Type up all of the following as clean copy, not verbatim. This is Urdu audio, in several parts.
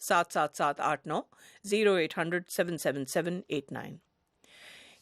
77789 0800 77789।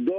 2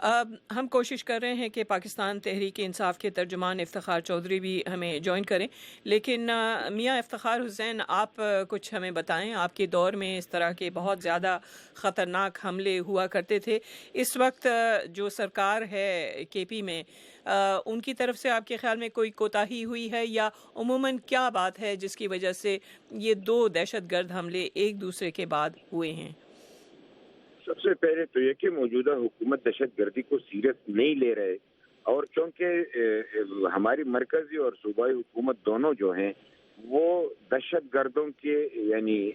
ہم کوشش کر رہے ہیں کہ پاکستان تحریک انصاف کے ترجمان افتخار چودھری بھی ہمیں جوائن کریں، لیکن میاں افتخار حسین، آپ کچھ ہمیں بتائیں، آپ کے دور میں اس طرح کے بہت زیادہ خطرناک حملے ہوا کرتے تھے، اس وقت جو سرکار ہے کے پی میں ان کی طرف سے آپ کے خیال میں کوئی کوتاہی ہوئی ہے، یا عموماً کیا بات ہے جس کی وجہ سے یہ دو دہشت گرد حملے ایک دوسرے کے بعد ہوئے ہیں؟ سب سے پہلے تو یہ کہ موجودہ حکومت دہشت گردی کو سیریس نہیں لے رہے، اور چونکہ ہماری مرکزی اور صوبائی حکومت دونوں جو ہیں وہ دہشت گردوں کے یعنی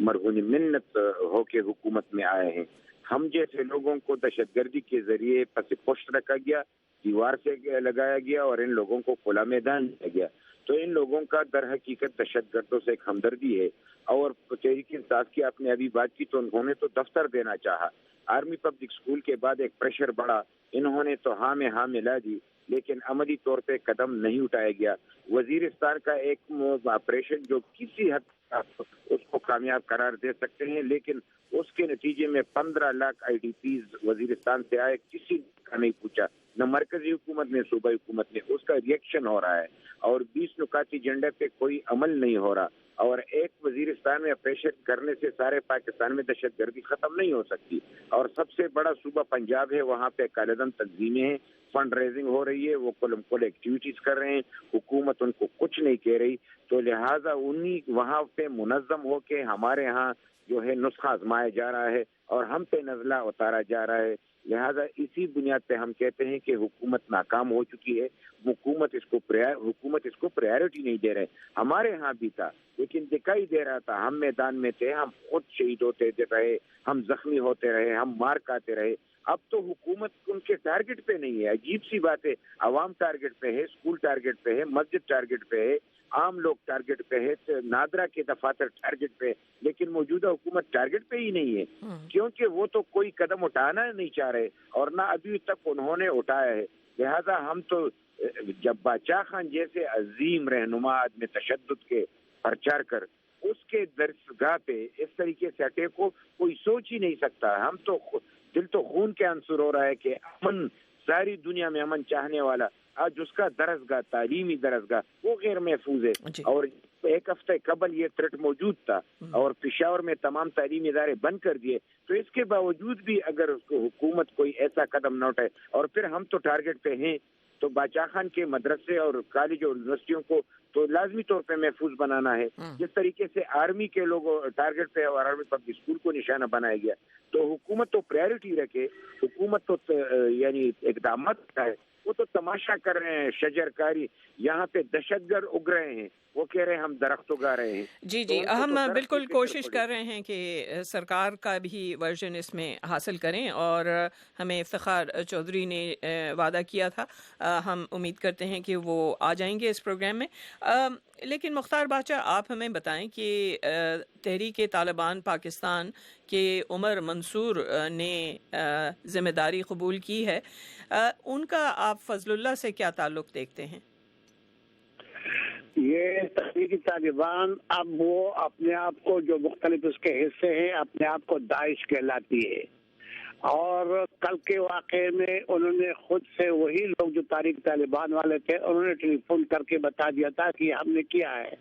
مرہون منت ہو کے حکومت میں آئے ہیں. ہم جیسے لوگوں کو دہشت گردی کے ذریعے پس پشت رکھا گیا، دیوار سے لگایا گیا اور ان لوگوں کو کھلا میدان دیا گیا. تو ان لوگوں کا در حقیقت دہشت گردوں سے ایک ہمدردی ہے. اور تحریک انصاف کی آپ نے ابھی بات کی تو انہوں نے تو دفتر دینا چاہا، آرمی پبلک اسکول کے بعد ایک پریشر بڑھا، انہوں نے تو ہاں میں ہاں ملا دی، لیکن عملی طور پہ قدم نہیں اٹھایا گیا. وزیرستان کا ایک آپریشن جو کسی حد تک اس کو کامیاب قرار دے سکتے ہیں، لیکن اس کے نتیجے میں 15 lakh I D Ps Waziristan سے آئے، کسی کا نہیں پوچھا، نہ مرکزی حکومت نے صوبائی حکومت نے. اس کا ریئیکشن ہو رہا ہے اور 20 نکاتی ایجنڈے پہ کوئی عمل نہیں ہو رہا. اور ایک وزیرستان میں آپریشن کرنے سے سارے پاکستان میں دہشت گردی ختم نہیں ہو سکتی. اور سب سے بڑا صوبہ پنجاب ہے، وہاں پہ کالعدم تنظیمیں ہیں، فنڈ ریزنگ ہو رہی ہے، وہ کل ایکٹیویٹیز کر رہے ہیں، حکومت ان کو کچھ نہیں کہہ رہی. تو لہٰذا انہی وہاں پہ منظم ہو کے ہمارے ہاں جو ہے نسخہ آزمایا جا رہا ہے اور ہم پہ نزلہ اتارا جا رہا ہے. لہذا اسی بنیاد پہ ہم کہتے ہیں کہ حکومت ناکام ہو چکی ہے. حکومت اس کو پریارٹی نہیں دے رہے. ہمارے ہاں بھی تھا لیکن دکھائی دے رہا تھا، ہم میدان میں تھے، ہم خود شہید ہوتے رہے، ہم زخمی ہوتے رہے، ہم مار کھاتے رہے. اب تو حکومت ان کے ٹارگٹ پہ نہیں ہے. عجیب سی بات ہے، عوام ٹارگٹ پہ ہے، اسکول ٹارگٹ پہ ہے، مسجد ٹارگٹ پہ ہے، عام لوگ ٹارگٹ پہ ہے، نادرا کے دفاتر ٹارگٹ پہ، لیکن موجودہ حکومت ٹارگٹ پہ ہی نہیں ہے، کیونکہ وہ تو کوئی قدم اٹھانا نہیں چاہ رہے اور نہ ابھی تک انہوں نے اٹھایا ہے. لہذا ہم تو جب باچا خان جیسے عظیم رہنما عدم تشدد کے پرچار کر اس کے درسگاہ پہ اس طریقے سے اٹیک کو کوئی سوچ ہی نہیں سکتا. ہم تو دل تو خون کے آنسر ہو رہا ہے کہ امن، ساری دنیا میں امن چاہنے والا آج اس کا درسگاہ، تعلیمی درسگاہ، وہ غیر محفوظ ہے. اور ایک ہفتے قبل یہ تھریٹ موجود تھا اور پشاور میں تمام تعلیمی ادارے بند کر دیے. تو اس کے باوجود بھی اگر اس کو حکومت کوئی ایسا قدم نہ اٹھائے، اور پھر ہم تو ٹارگٹ پہ ہیں، تو باچا خان کے مدرسے اور کالج اور یونیورسٹیوں کو تو لازمی طور پہ محفوظ بنانا ہے. جس طریقے سے آرمی کے لوگ ٹارگٹ پہ اور آرمی پبلک اسکول کو نشانہ بنایا گیا، تو حکومت تو پرائرٹی رکھے، حکومت تو یعنی اقدامات ہے. وہ تو تماشا کر رہے ہیں، شجر کاری، یہاں پہ دہشت گرد اگ رہے ہیں، وہ کہہ رہے ہیں ہم درخت اگا رہے ہیں. جی ہم بالکل کوشش کر رہے ہیں کہ سرکار کا بھی ورژن اس میں حاصل کریں، اور ہمیں افتخار چودھری نے وعدہ کیا تھا، ہم امید کرتے ہیں کہ وہ آ جائیں گے اس پروگرام میں. لیکن مختار باچا، آپ ہمیں بتائیں کہ تحریک طالبان پاکستان کے عمر منصور نے ذمہ داری قبول کی ہے، ان کا آپ فضل اللہ سے کیا تعلق دیکھتے ہیں؟ یہ تحریک طالبان اب وہ اپنے آپ کو جو مختلف اس کے حصے ہیں اپنے آپ کو داعش کہلاتی ہے، اور کل کے واقعے میں انہوں نے خود سے وہی لوگ جو تحریک طالبان والے تھے انہوں نے ٹیلی فون کر کے بتا دیا تھا کہ ہم نے کیا ہے.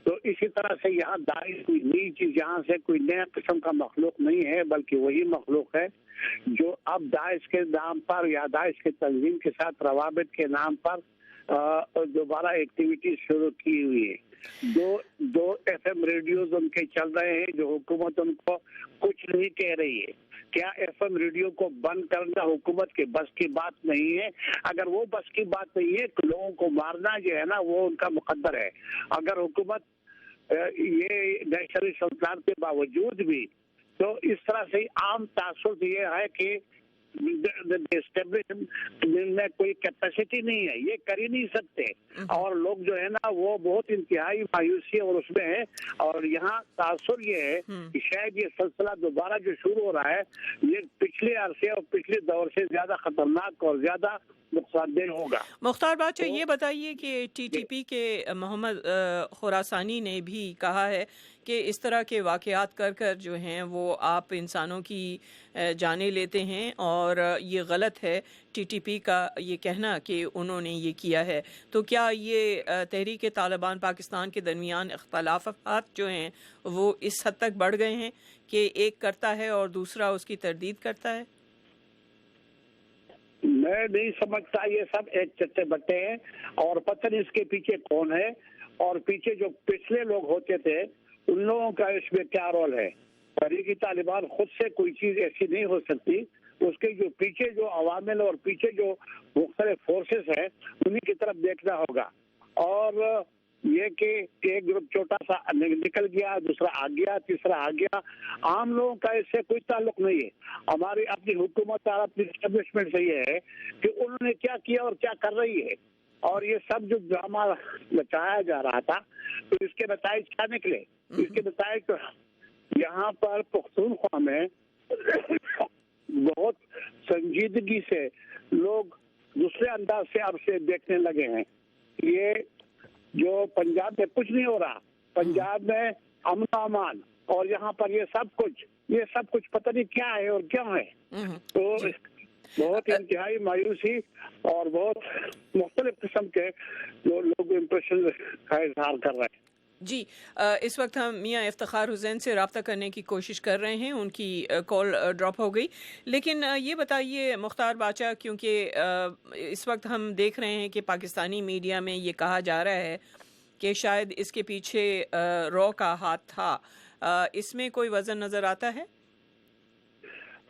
تو اسی طرح سے یہاں داعش کوئی نئی چیز، یہاں سے کوئی نیا قسم کا مخلوق نہیں ہے، بلکہ وہی مخلوق ہے جو اب داعش کے نام پر یا داعش کے تنظیم کے ساتھ روابط کے نام پر دوبارہ ایکٹیویٹی شروع کی ہوئی ہے. دو ایف ایم ریڈیوز ان کے چل رہے ہیں جو حکومت ان کو کچھ نہیں کہہ رہی ہے. کیا ایف ایم ریڈیو کو بند کرنا حکومت کے بس کی بات نہیں ہے؟ اگر وہ بس کی بات نہیں ہے تو لوگوں کو مارنا جو ہے نا وہ ان کا مقدر ہے. اگر حکومت یہ نیشنل سلطنت کے باوجود بھی تو اس طرح سے عام تاثر یہ ہے کہ میں کوئی کیپیسٹی نہیں ہے، یہ کر ہی نہیں سکتے، اور لوگ جو ہے نا وہ بہت انتہائی مایوسی اور اس میں ہے. اور یہاں تاثر یہ ہے کہ شاید یہ سلسلہ دوبارہ جو شروع ہو رہا ہے یہ پچھلے عرصے اور پچھلے دور سے زیادہ خطرناک اور زیادہ نقصان دہ ہوگا. مختار باچا، یہ بتائیے کہ ٹی ٹی پی کے محمد خراسانی نے بھی کہا ہے کہ اس طرح کے واقعات کر جو ہیں وہ آپ انسانوں کی جانیں لیتے ہیں، اور یہ غلط ہے ٹی ٹی پی کا یہ کہنا کہ انہوں نے یہ کیا ہے. تو کیا یہ تحریک طالبان پاکستان کے درمیان اختلافات جو ہیں وہ اس حد تک بڑھ گئے ہیں کہ ایک کرتا ہے اور دوسرا اس کی تردید کرتا ہے؟ میں نہیں سمجھتا، یہ سب ایک چٹے بٹے ہیں اور پتہ نہیں اس کے پیچھے کون ہے، اور پیچھے جو پچھلے لوگ ہوتے تھے ان لوگوں کا اس میں کیا رول ہے. تحریک طالبان خود سے کوئی چیز ایسی نہیں ہو سکتی، اس کے جو پیچھے جو عوامل اور پیچھے جو مختلف فورسز ہیں انہیں کی طرف دیکھنا ہوگا. اور یہ کہ ایک گروپ چھوٹا سا نکل گیا، دوسرا آ گیا، تیسرا آ گیا، عام لوگوں کا اس سے کوئی تعلق نہیں ہے. ہماری اپنی حکومت اور اپنی اسٹیبلشمنٹ سے یہ ہے کہ انہوں نے کیا کیا اور کیا کر رہی ہے، اور یہ سب جو ڈرامہ بچایا جا رہا تھا تو اس کے نتائج کیا نکلے. اس کے نتائج تو یہاں پر پختونخوا میں بہت سنجیدگی سے لوگ دوسرے انداز سے اب سے دیکھنے لگے ہیں. یہ جو پنجاب میں کچھ نہیں ہو رہا، پنجاب میں امن و امان، اور یہاں پر یہ سب کچھ پتہ نہیں کیا ہے اور کیا ہے. تو بہت انتہائی مایوسی اور بہت مختلف قسم کے جو لوگ امپریشن کا اظہار کر رہے ہیں. جی، اس وقت ہم میاں افتخار حسین سے رابطہ کرنے کی کوشش کر رہے ہیں، ان کی کال ڈراپ ہو گئی. لیکن یہ بتائیے مختار باچا، کیونکہ اس وقت ہم دیکھ رہے ہیں کہ پاکستانی میڈیا میں یہ کہا جا رہا ہے کہ شاید اس کے پیچھے رو کا ہاتھ تھا، اس میں کوئی وزن نظر آتا ہے؟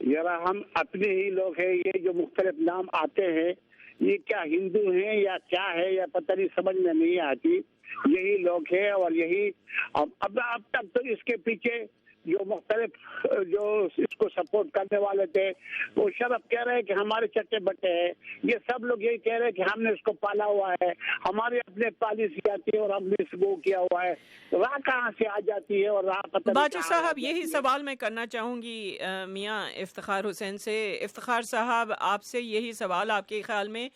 ذرا ہم اپنے ہی لوگ ہیں، یہ جو مختلف نام آتے ہیں یہ کیا ہندو ہیں یا کیا ہے یا پتہ نہیں، سمجھ میں نہیں آتی. یہی لوگ ہیں اور یہی اب تک تو اس کے پیچھے جو مختلف جو اس کو سپورٹ کرنے والے تھے وہ شرف کہہ رہے ہیں کہ ہمارے چٹے بٹے ہیں. یہ سب لوگ یہی کہہ رہے ہیں کہ ہم نے اس کو پالا ہوا ہے، ہماری اپنے پالیسی آتی ہے اور ہم نے اس کو کیا ہوا ہے. راہ کہاں سے آ جاتی ہے اور راہ پتہ نہیں. باچا صاحب، یہی سوال میں کرنا چاہوں گی میاں افتخار حسین سے. افتخار صاحب، آپ سے یہی سوال، آپ کے خیال میں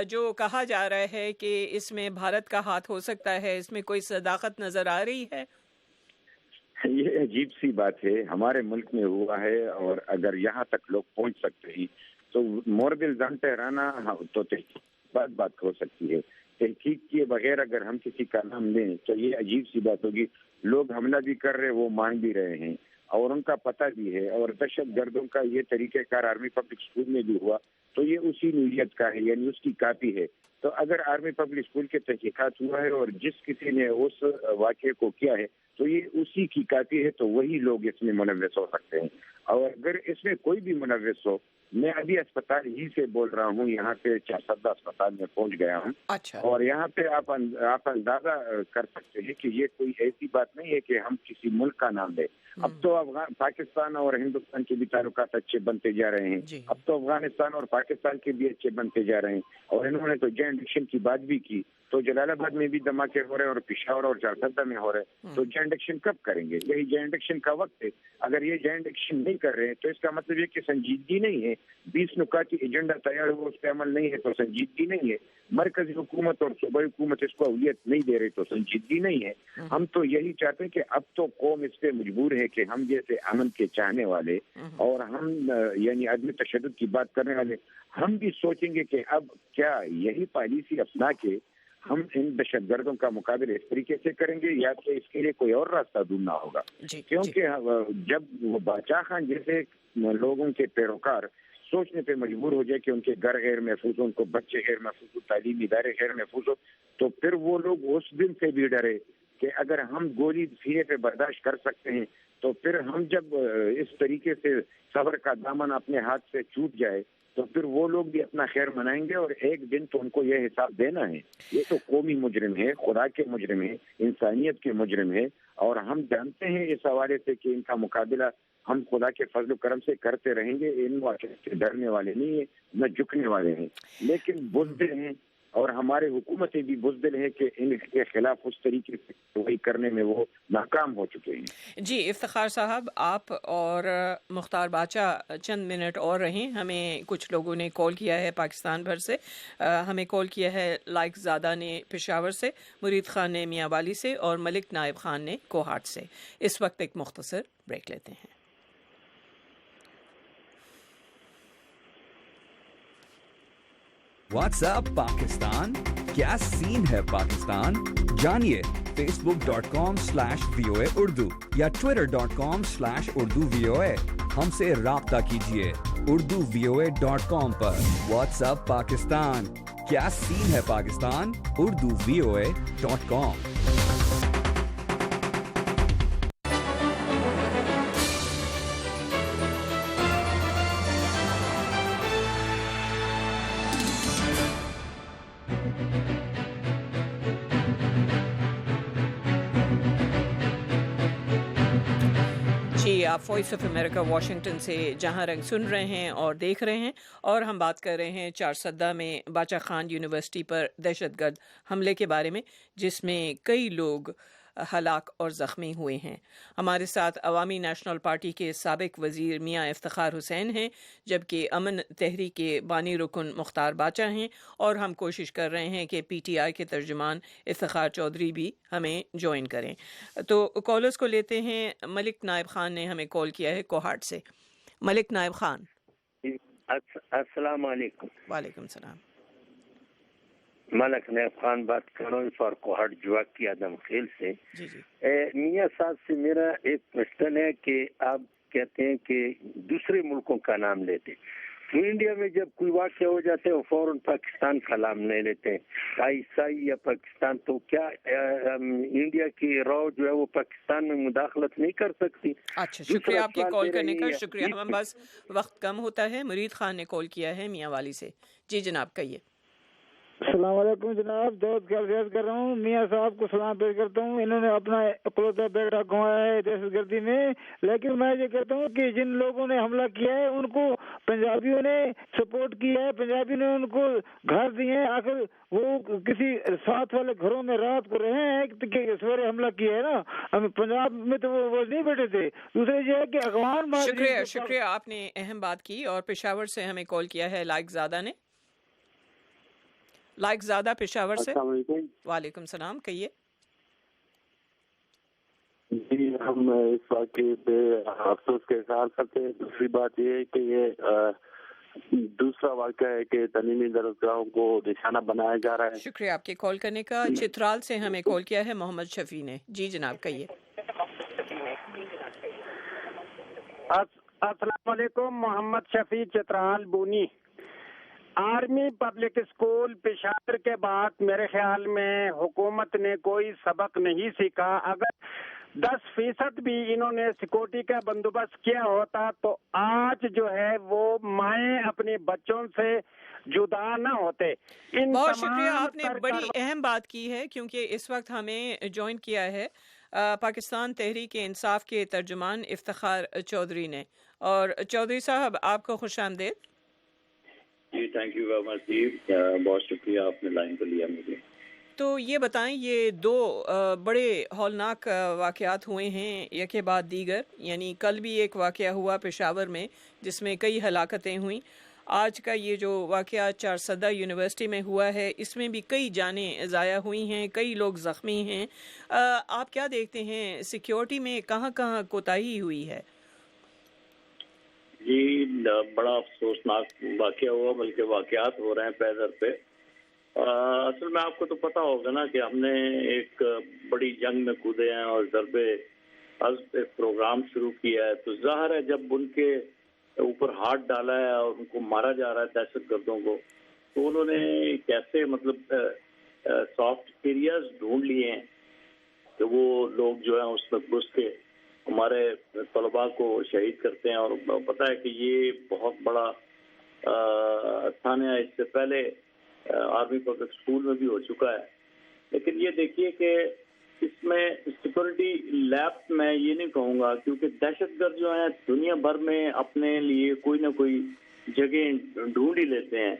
جو کہا جا رہا ہے کہ اس میں بھارت کا ہاتھ ہو سکتا ہے، اس میں کوئی صداقت نظر آ رہی ہے؟ یہ عجیب سی بات ہے، ہمارے ملک میں ہوا ہے، اور اگر یہاں تک لوگ پہنچ سکتے ہیں تو مورد الزام ٹھہرانا تو تحقیق بات ہو سکتی ہے. تحقیق کیے بغیر اگر ہم کسی کا نام لیں تو یہ عجیب سی بات ہوگی. لوگ حملہ بھی کر رہے، وہ مان بھی رہے ہیں، اور ان کا پتہ بھی ہے. اور دہشت گردوں کا یہ طریقہ کار آرمی پبلک اسکول میں بھی ہوا تو یہ اسی نوعیت کا ہے، یعنی اس کی کاپی ہے. تو اگر آرمی پبلک اسکول کے تحقیقات ہوا ہے اور جس کسی نے اس واقعے کو کیا ہے تو یہ اسی کی کاپی ہے، تو وہی لوگ اس میں ملوث ہو سکتے ہیں. اور اگر اس میں کوئی بھی ملوث ہو، میں ابھی اسپتال ہی سے بول رہا ہوں، یہاں پہ 410 اسپتال میں پہنچ گیا ہوں. اچھا. اور یہاں پہ آپ اندازہ کر سکتے ہیں کہ یہ کوئی ایسی بات نہیں ہے کہ ہم کسی ملک کا نام لیں. اب تو پاکستان اور ہندوستان کے بھی تعلقات اچھے بنتے جا رہے ہیں. اب تو افغانستان اور پاکستان کے بھی اچھے بنتے جا رہے ہیں. اور انہوں نے تو جوائنٹ ایکشن کی بات بھی کی، تو جلال آباد میں بھی دھماکے ہو رہے ہیں اور پشاور اور چارسدہ میں ہو رہے ہیں. تو جوائنٹ ایکشن کب کریں گے؟ یہی جوائنٹ ایکشن کا وقت ہے. اگر یہ جوائنٹ ایکشن نہیں کر رہے ہیں تو اس کا مطلب یہ کہ سنجیدگی نہیں ہے. 20 نکاتی ایجنڈا تیار ہو، اس پہ عمل نہیں ہے تو سنجیدگی نہیں ہے. مرکزی حکومت اور صوبائی حکومت اس کو اولویت نہیں دے رہی تو سنجیدگی نہیں ہے. ہم تو یہی چاہتے ہیں کہ اب تو قوم اس پہ مجبور ہے کہ ہم جیسے امن کے چاہنے والے اور ہم یعنی عدم تشدد کی بات کرنے والے، ہم بھی سوچیں گے کہ اب کیا یہی پالیسی اپنا کے ہم ان دہشت گردوں کا مقابلہ اس طریقے سے کریں گے، یا تو اس کے لیے کوئی اور راستہ ڈھونڈنا ہوگا. کیونکہ جب وہ باچا خان جیسے لوگوں کے پیروکار سوچنے پہ مجبور ہو جائے کہ ان کے گھر غیر محفوظ ہو، ان کو بچے غیر محفوظ ہو، تعلیمی ادارے غیر محفوظ ہو، تو پھر وہ لوگ اس دن سے بھی ڈرے کہ اگر ہم گولی سینے پہ برداشت کر سکتے ہیں تو پھر ہم جب اس طریقے سے صبر کا دامن اپنے ہاتھ سے چھوٹ جائے تو پھر وہ لوگ بھی اپنا خیر منائیں گے، اور ایک دن تو ان کو یہ حساب دینا ہے. یہ تو قومی مجرم ہے، خدا کے مجرم ہے، انسانیت کے مجرم ہے. اور ہم جانتے ہیں اس حوالے سے کہ ان کا مقابلہ ہم خدا کے فضل و کرم سے کرتے رہیں گے. ان واقعات سے ڈرنے والے نہیں ہیں، نہ جھکنے والے ہیں، لیکن بزدل ہیں، اور ہمارے حکومتیں بھی بزدل ہے کہ ان کے خلاف اس طریقے سے کارروائی کرنے میں وہ ناکام ہو چکے ہیں. جی افتخار صاحب، آپ اور مختار باچا چند منٹ اور رہیں. ہمیں کچھ لوگوں نے کال کیا ہے پاکستان بھر سے. ہمیں کال کیا ہے لائق زادہ نے پشاور سے، مرید خان نے میاں والی سے، اور ملک نائب خان نے کوہاٹ سے. اس وقت ایک مختصر بریک لیتے ہیں. واٹس ایپ پاکستان، کیا سین ہے پاکستان؟ جانیے facebook.com/VOA Urdu یا twitter.com/Urdu VOA. ہم سے رابطہ کیجیے urduvoa.com پر. واٹس ایپ پاکستان، کیا سین ہے پاکستان؟ urduvoa.com. آپ وائس آف امریکہ واشنگٹن سے جہاں رنگ سن رہے ہیں اور دیکھ رہے ہیں، اور ہم بات کر رہے ہیں چارسدہ میں باچا خان یونیورسٹی پر دہشت گرد حملے کے بارے میں، جس میں کئی لوگ ہلاک اور زخمی ہوئے ہیں. ہمارے ساتھ عوامی نیشنل پارٹی کے سابق وزیر میاں افتخار حسین ہیں، جبکہ امن تحریک کے بانی رکن مختار باچا ہیں، اور ہم کوشش کر رہے ہیں کہ پی ٹی آئی کے ترجمان افتخار چودھری بھی ہمیں جوائن کریں. تو کالرز کو لیتے ہیں. ملک نائب خان نے ہمیں کال کیا ہے کوہاٹ سے. ملک نائب خان. السلام علیکم. وعلیکم السلام. ملک نائب خان بات کر رہا ہوں فار کوہاٹ جواک کی آدم خیل سے. جی جی. میاں صاحب سے میرا ایک کوشچن ہے کہ آپ کہتے ہیں کہ دوسرے ملکوں کا نام لیتے، تو انڈیا میں جب کوئی واقعہ ہو جاتا ہے وہ فوراً پاکستان کا نام نہیں لیتے ہیں، عیسائی یا پاکستان. تو کیا انڈیا کی رو جو ہے وہ پاکستان میں مداخلت نہیں کر سکتی؟ اچھا، شکریہ آپ کے کال کرنے کا. شکریہ. ہم بس وقت کم ہوتا ہے. مرید خان نے کال کیا ہے میاں والی سے. جی جناب کہیے. السلام علیکم جناب، دعوت کا عرض کر رہا ہوں. میاں صاحب کو سلام پیش کرتا ہوں. انہوں نے اپنا اکلوتا بیٹا گنوایا ہے دہشت گردی میں، لیکن میں یہ کہتا ہوں کہ جن لوگوں نے حملہ کیا ہے ان کو پنجابیوں نے سپورٹ کیا ہے، پنجابی نے ان کو گھر دیے ہیں. آخر وہ کسی ساتھ والے گھروں میں رات کو رہے ہیں کہ سویرے حملہ کیا ہے نا. پنجاب میں تو وہ نہیں بیٹھے تھے. دوسرے یہ ہے کہ اغوان شکریہ آپ نے اہم بات کی. اور پشاور سے ہمیں کال کیا ہے لائق زادہ نے. لائق زادہ پشاور سے. السلام علیکم. وعلیکم السلام. کہیے. جی ہم اس واقعے پہ افسوس کا اظہار کرتے ہیں. دوسری بات یہ ہے کہ یہ دوسرا واقعہ ہے کہ تعلیمی درسگاہوں کو نشانہ بنایا جا رہا ہے. شکریہ آپ کے کال کرنے کا. چترال سے ہمیں کال کیا ہے محمد شفیع نے. جی جناب کہیے. السلام علیکم. Muhammad Shafi Chitral Booni. Army public school Peshawar کے بعد میرے خیال میں حکومت نے کوئی سبق نہیں سیکھا. اگر 10% بھی انہوں نے سیکورٹی کا بندوبست کیا ہوتا تو آج جو ہے وہ مائیں اپنے بچوں سے جدا نہ ہوتے. بہت شکریہ. آپ نے بڑی اہم بات کی ہے، کیونکہ اس وقت ہمیں جوائن کیا ہے پاکستان تحریک انصاف کے ترجمان افتخار چودھری نے. اور چودھری صاحب آپ کو خوش آمدید. جی تھینک یو ویری مچ جی، بہت شکریہ آپ نے لائن پہ لیا مجھے. تو یہ بتائیں، یہ دو بڑے ہولناک واقعات ہوئے ہیں ایک کے بعد دیگر. یعنی کل بھی ایک واقعہ ہوا پشاور میں جس میں کئی ہلاکتیں ہوئیں. آج کا یہ جو واقعہ چارسدہ یونیورسٹی میں ہوا ہے اس میں بھی کئی جانیں ضائع ہوئی ہیں، کئی لوگ زخمی ہیں. آپ کیا دیکھتے ہیں سیکیورٹی میں کہاں کہاں کوتاہی ہوئی ہے؟ جی بڑا افسوسناک واقعہ ہوا، بلکہ واقعات ہو رہے ہیں پے در پہ. اصل میں آپ کو تو پتہ ہوگا نا کہ ہم نے ایک بڑی جنگ میں کودے ہیں اور ضرب عضب ایک پروگرام شروع کیا ہے. تو ظاہر ہے جب ان کے اوپر ہاتھ ڈالا ہے اور ان کو مارا جا رہا ہے دہشت گردوں کو، تو انہوں نے کیسے مطلب سافٹ ایریاز ڈھونڈ لیے ہیں کہ وہ لوگ جو ہیں اس میں گھس کے ہمارے طلباء کو شہید کرتے ہیں. اور پتہ ہے کہ یہ بہت بڑا تھانہ ہے، اس سے پہلے آرمی پبلک اسکول میں بھی ہو چکا ہے. لیکن یہ دیکھیے کہ اس میں سیکورٹی لیب میں یہ نہیں کہوں گا، کیونکہ دہشت گرد جو ہیں دنیا بھر میں اپنے لیے کوئی نہ کوئی جگہ ڈھونڈ ہی لیتے ہیں.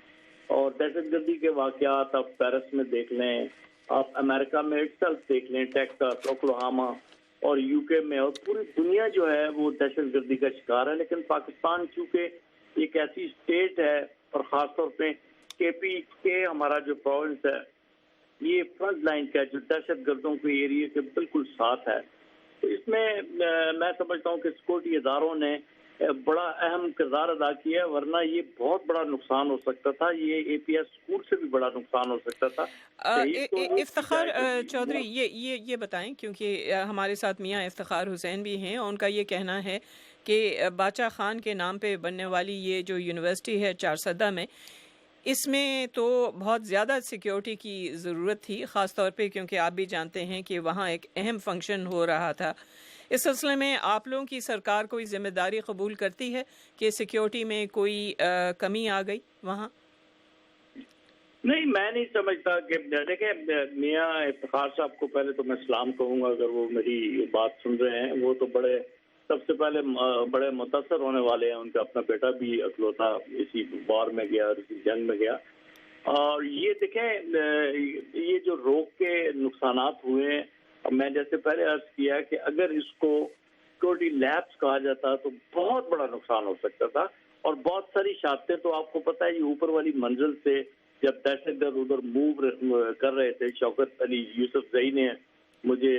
اور دہشت گردی کے واقعات آپ پیرس میں دیکھ لیں، آپ امریکہ میں اٹسلف دیکھ لیں، ٹیکساس، اوکلاہوما اور یو کے میں، اور پوری دنیا جو ہے وہ دہشت گردی کا شکار ہے. لیکن پاکستان چونکہ ایک ایسی اسٹیٹ ہے، اور خاص طور پہ کے پی کے ہمارا جو پروونس ہے یہ فرنٹ لائن کا جو دہشت گردوں کے ایریے کے بالکل ساتھ ہے. تو اس میں میں سمجھتا ہوں کہ سیکورٹی اداروں نے بڑا اہم کردار ادا کیا، ورنہ یہ بہت بڑا نقصان ہو سکتا تھا، یہ اے پی ایس اسکول سے بھی بڑا نقصان ہو سکتا تھا. افتخار چودھری یہ بتائیں، کیونکہ ہمارے ساتھ میاں افتخار حسین بھی ہیں، ان کا یہ کہنا ہے کہ باچا خان کے نام پہ بننے والی یہ جو یونیورسٹی ہے چارسدہ میں، اس میں تو بہت زیادہ سیکیورٹی کی ضرورت تھی، خاص طور پہ کیونکہ آپ بھی جانتے ہیں کہ وہاں ایک اہم فنکشن ہو رہا تھا. اس سلسلے میں آپ لوگوں کی سرکار کوئی ذمہ داری قبول کرتی ہے کہ سیکیورٹی میں کوئی کمی آ گئی وہاں؟ نہیں، میں نہیں سمجھتا کہ دیکھیں میاں افتخار صاحب کو پہلے تو میں سلام کہوں گا اگر وہ میری بات سن رہے ہیں. وہ تو سب سے پہلے بڑے متاثر ہونے والے ہیں، ان کا اپنا بیٹا بھی اکلوتا اسی وار میں گیا اور اسی جنگ میں گیا. اور یہ دیکھیں یہ جو روک کے نقصانات ہوئے ہیں، میں جیسے پہلے عرض کیا کہ اگر اس کو سیکورٹی لیبس کہا جاتا تو بہت بڑا نقصان ہو سکتا تھا. اور بہت ساری شاختیں تو آپ کو پتہ ہے یہ اوپر والی منزل سے جب دہشت گرد ادھر موو کر رہے تھے، شوکت علی یوسف زئی نے مجھے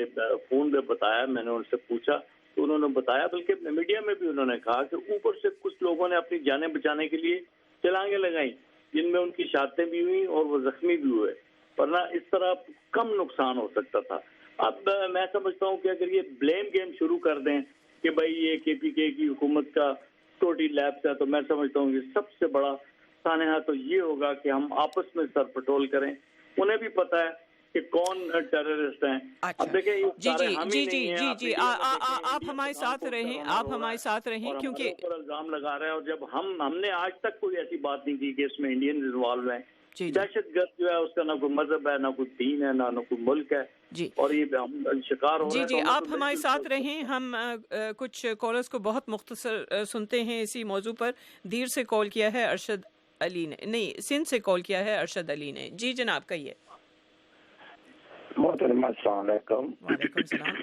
فون پہ بتایا، میں نے ان سے پوچھا تو انہوں نے بتایا، بلکہ میڈیا میں بھی انہوں نے کہا کہ اوپر سے کچھ لوگوں نے اپنی جانیں بچانے کے لیے چھلانگیں لگائیں، جن میں ان کی شہادتیں بھی ہوئیں اور وہ زخمی بھی ہوئے، ورنہ اس طرح کم نقصان ہو سکتا تھا. اب میں سمجھتا ہوں کہ اگر یہ بلیم گیم شروع کر دیں کہ بھائی یہ کے پی کے کی حکومت کا سیکورٹی لیبس ہے، تو میں سمجھتا ہوں کہ سب سے بڑا سانحہ تو یہ ہوگا کہ ہم آپس میں سر پٹول کریں. انہیں بھی پتہ ہے کہ کون ٹیررسٹ ہیں. اب دیکھیں جی آپ ہمارے ساتھ رہیں کیونکہ الزام لگا رہے ہیں، اور جب ہم نے آج تک کوئی ایسی بات نہیں کی کہ اس میں انڈین انوالو ہیں. دہشت گرد جو ہے اس کا نہ کوئی مذہب ہے، نہ کوئی دین ہے، نہ کوئی ملک ہے. اور یہ ہم شکار ہو رہے ہیں. جی آپ ہمارے ساتھ رہیں. ہم کچھ کالرز کو بہت مختصر سنتے ہیں اسی موضوع پر. دیر سے کال کیا ہے ارشد علی نے، نہیں سندھ سے کال کیا ہے ارشد علی نے. جی جناب کہیے. محترمہ السلام علیکم. وعلیکم السلام.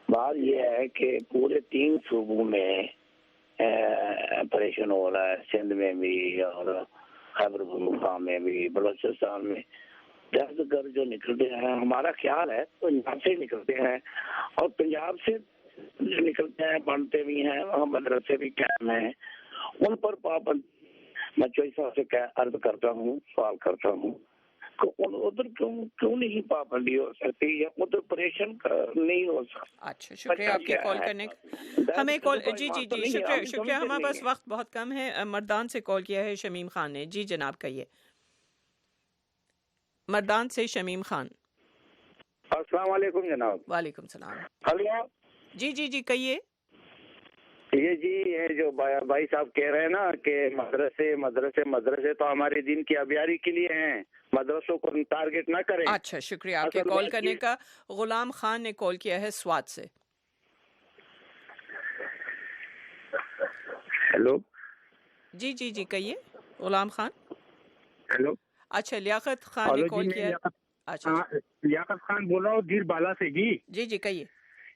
بات یہ ہے کہ پورے 3 صوبوں میں آپریشن ہو رہا ہے، سندھ میں بھی اور خیبر پختونخوا میں بھی، بلوچستان میں. دہشت گرد جو نکلتے ہیں، ہمارا خیال ہے پنجاب سے نکلتے ہیں، اور پنجاب سے جو نکلتے ہیں پڑھتے بھی ہیں، وہاں مدرسے بھی قائم ہیں، ان پر پابند. میں چوئی صاحب سے عرض کرتا ہوں، سوال کرتا ہوں کہ ادھر کیوں نہیں پابندی ہو سکتی، یا ادھر آپریشن نہیں ہو سکتا. اچھا شکریہ آپ کے کال کرنے کا. ہمیں کال جی شکریہ. ہمارے پاس وقت بہت کم ہے. مردان سے کال کیا ہے شمیم خان نے. جی جناب کہیے. مردان سے شمیم خان. السلام علیکم جناب. وعلیکم السلام. ہلو. جی کہیے. یہ جو بھائی صاحب کہہ رہے ہیں نا کہ مدرسے تو ہمارے دین کی ابیاری کے لیے ہیں، مدرسوں کو ٹارگٹ نہ کریں. اچھا شکریہ آپ کے کال کرنے کا. غلام خان نے کال کیا ہے سوات سے. ہیلو. جی کہیے غلام خان. ہیلو. اچھا لیاقت خان نے کال کیا. اچھا لیاقت خان بول رہا ہوں دیر بالا سے. جی کہیے.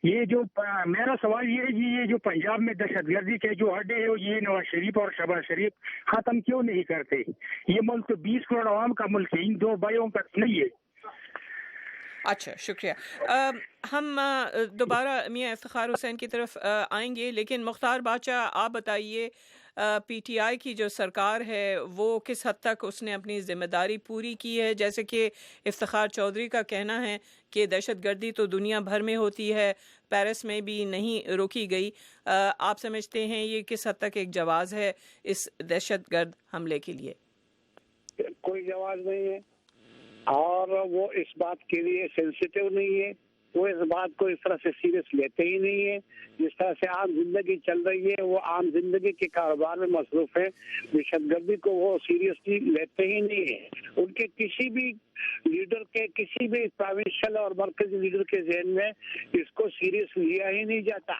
یہ جو میرا سوال یہ ہے جی، یہ جو پنجاب میں دہشت گردی کے جو اڈے ہیں، یہ نواز شریف اور شہباز شریف ختم کیوں نہیں کرتے؟ یہ ملک تو 20 کروڑ عوام کا ملک ہے، ان 2 بھائیوں کا نہیں ہے. اچھا شکریہ. ہم دوبارہ میاں افتخار حسین کی طرف آئیں گے، لیکن مختار باچا آپ بتائیے پی ٹی آئی کی جو سرکار ہے وہ کس حد تک اس نے اپنی ذمہ داری پوری کی ہے؟ جیسے کہ افتخار چودھری کا کہنا ہے کہ دہشت گردی تو دنیا بھر میں ہوتی ہے، پیرس میں بھی نہیں روکی گئی. آپ سمجھتے ہیں یہ کس حد تک ایک جواز ہے اس دہشت گرد حملے کے لیے؟ کوئی جواز نہیں ہے، اور وہ اس بات کے لیے سینسیٹیو نہیں ہے. وہ اس بات کو اس طرح سے سیریس لیتے ہی نہیں ہے. جس طرح سے عام زندگی چل رہی ہے، وہ عام زندگی کے کاروبار میں مصروف ہے. دہشت گردی کو وہ سیریسلی لیتے ہی نہیں ہے. ان کے کسی بھی لیڈر کے، کسی بھی پروونشل اور مرکزی لیڈر کے ذہن میں اس کو سیریس لیا ہی نہیں جاتا.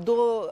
2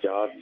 4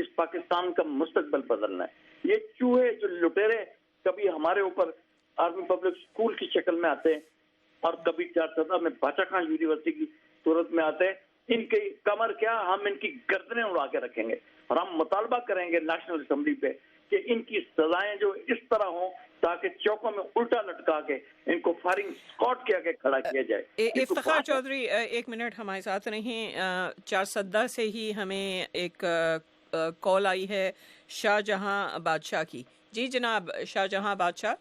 اس پاکستان کا مستقبل بدلنا ہے. یہ چوہے جو لٹیرے کبھی ہمارے اوپر آرمی پبلک اسکول کی شکل میں آتے ہیں اور کبھی 407 میں باچا خان یونیورسٹی کی صورت میں آتے ہیں, ان کی کمر کیا, ہم ان کی گردنیں اڑا کے رکھیں گے اور ہم مطالبہ کریں گے نیشنل اسمبلی پہ کہ ان کی سزائیں جو اس طرح ہوں تاکہ چوکوں میں الٹا لٹکا کے ان کو فائرنگ اسکواڈ کے آگے کھڑا کیا جائے. افتخار چودھری ایک منٹ ہمارے ساتھ رہیں. 407 سے ہی ہمیں ایک کال آئی ہے شاہ جہاں بادشاہ کی. جی جناب شاہ جہاں بادشاہ